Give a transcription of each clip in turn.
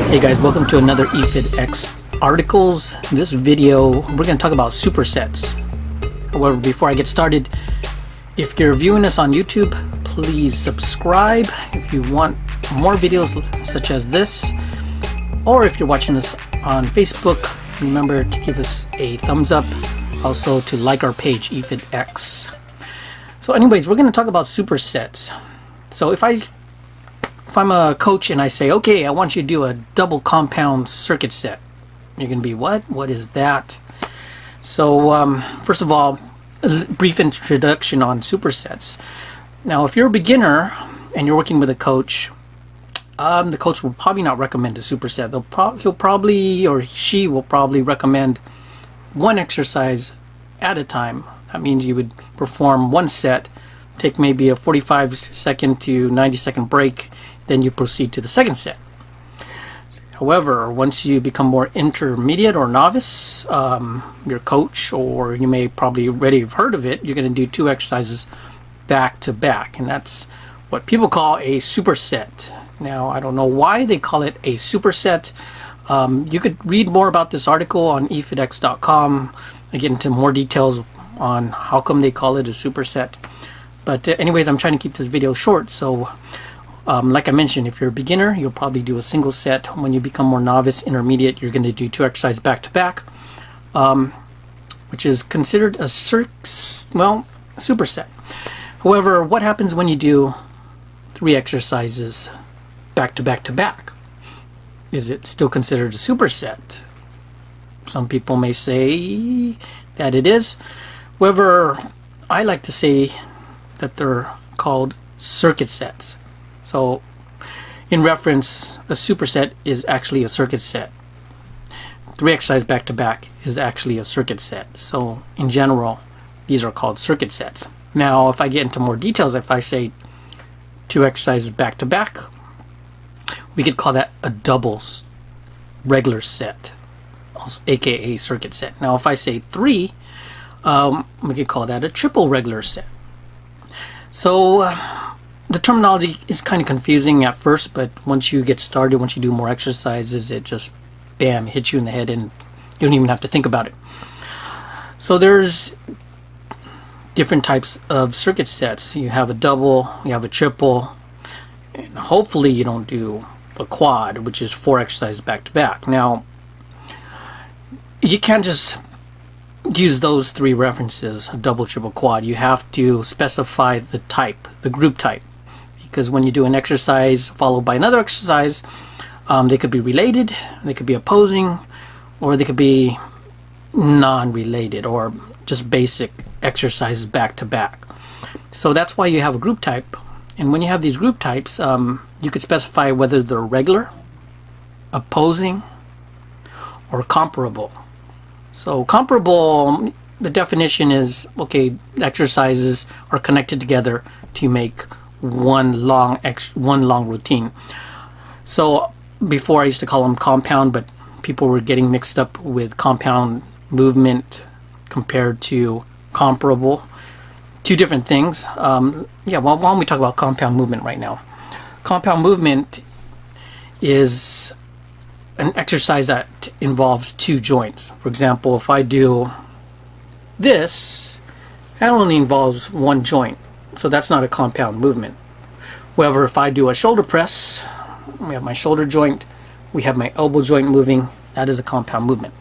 Hey guys, welcome to another EFIDX articles. In this video, we're going to talk about supersets. However, before I get started, if you're viewing this on YouTube, please subscribe. If you want more videos such as this, or if you're watching this on Facebook, remember to give us a thumbs up. Also to like our page, EFIDX. So anyways, we're going to talk about supersets. So if I'm a coach and I say, okay, I want you to do a double compound circuit set, you're going to be, what? What is that? So first of all, a brief introduction on supersets. Now, if you're a beginner and you're working with a coach, the coach will probably not recommend a superset. He'll probably, or she will probably recommend one exercise at a time. That means you would perform one set, take maybe a 45-second to 90-second break, then you proceed to the second set. However, once you become more intermediate or novice, your coach, or you may probably already have heard of it, you're going to do two exercises back to back, and that's what people call a superset. Now, I don't know why they call it a superset. You could read more about this article on efidx.com. I get into more details on how come they call it a superset. But anyways, I'm trying to keep this video short, so like I mentioned, if you're a beginner, you'll probably do a single set. When you become more novice, intermediate, you're going to do two exercises back to back, which is considered a superset. However, what happens when you do three exercises back to back to back? Is it still considered a superset? Some people may say that it is. However, I like to say that they're called circuit sets. So, in reference, a superset is actually a circuit set. Three exercises back to back is actually a circuit set. So, in general, these are called circuit sets. Now, if I get into more details, if I say two exercises back to back, we could call that a double regular set, aka circuit set. Now, if I say three, we could call that a triple regular set. So, the terminology is kind of confusing at first, but once you get started, once you do more exercises, it just, bam, hits you in the head and you don't even have to think about it. So there's different types of circuit sets. You have a double, you have a triple, and hopefully you don't do a quad, which is four exercises back to back. Now, you can't just use those three references, a double, triple, quad. You have to specify the type, the group type. Because when you do an exercise followed by another exercise, they could be related, they could be opposing, or they could be non-related, or just basic exercises back to back. So that's why you have a group type. And when you have these group types, you could specify whether they're regular, opposing, or comparable. So comparable, the definition is, okay, exercises are connected together to make one long routine. So before I used to call them compound, but people were getting mixed up with compound movement compared to comparable. Two different things. Well, why don't we talk about compound movement right now? Compound movement is an exercise that involves two joints. For example, if I do this, that only involves one joint. So that's not a compound movement. However, if I do a shoulder press, we have my shoulder joint, we have my elbow joint moving, that is a compound movement.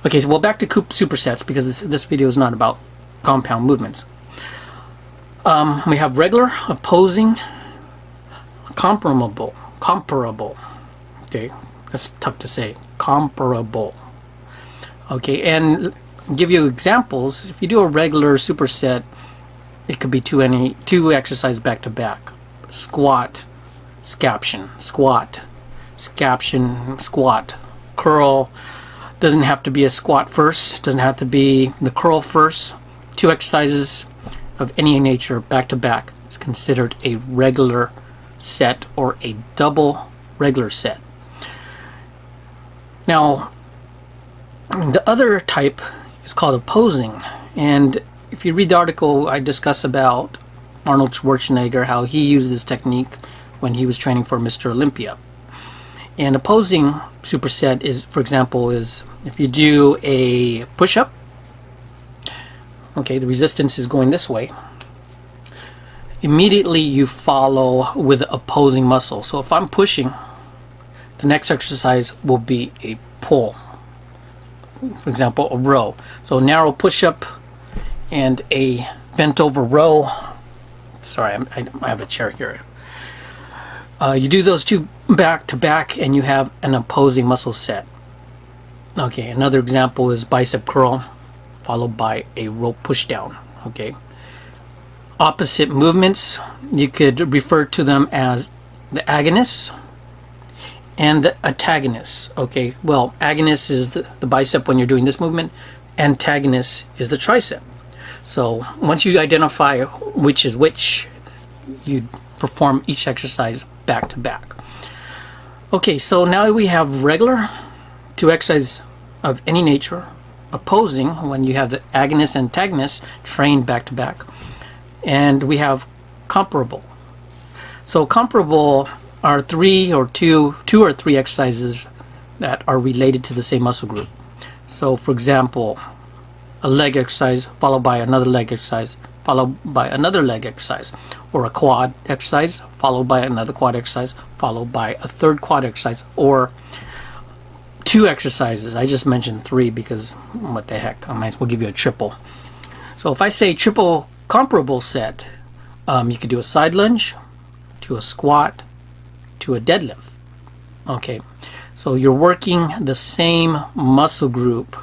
Okay, so back to supersets, because this video is not about compound movements. We have regular, opposing, comparable. Okay, that's tough to say. Comparable. Okay, and give you examples. If you do a regular superset, it could be two exercises back to back. Squat, scaption, squat, scaption, squat, curl. Doesn't have to be a squat first. Doesn't have to be the curl first. Two exercises of any nature back to back is considered a regular set or a double regular set. Now, the other type is called opposing, and if you read the article, I discuss about Arnold Schwarzenegger, how he used this technique when he was training for Mr. Olympia. And opposing superset is, for example, is if you do a push-up, okay, the resistance is going this way. Immediately you follow with opposing muscle. So if I'm pushing, the next exercise will be a pull. For example, a row. So narrow push-up and a bent over row. Sorry, I have a chair here. You do those two back to back and you have an opposing muscle set. Okay, another example is bicep curl followed by a rope push down. Okay. Opposite movements, you could refer to them as the agonist and the antagonist. Okay, well, agonist is the bicep when you're doing this movement, antagonist is the tricep. So once you identify which is which, you perform each exercise back to back. Okay, so now we have regular, two exercises of any nature, opposing when you have the agonist and antagonist trained back to back, and we have comparable. So comparable are two or three exercises that are related to the same muscle group. So for example, a leg exercise followed by another leg exercise followed by another leg exercise, or a quad exercise followed by another quad exercise followed by a third quad exercise, or two exercises. I just mentioned three because what the heck, I might as well give you a triple. So if I say triple comparable set, you could do a side lunge, to a squat, to a deadlift. Okay, so you're working the same muscle group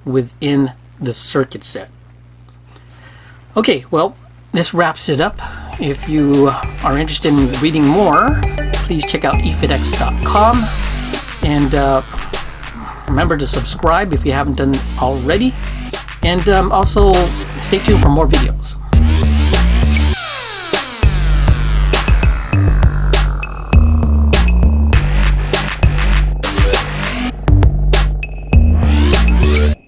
within the circuit set. Okay, well, this wraps it up. If you are interested in reading more, please check out efitx.com, and remember to subscribe if you haven't done already, and also stay tuned for more videos.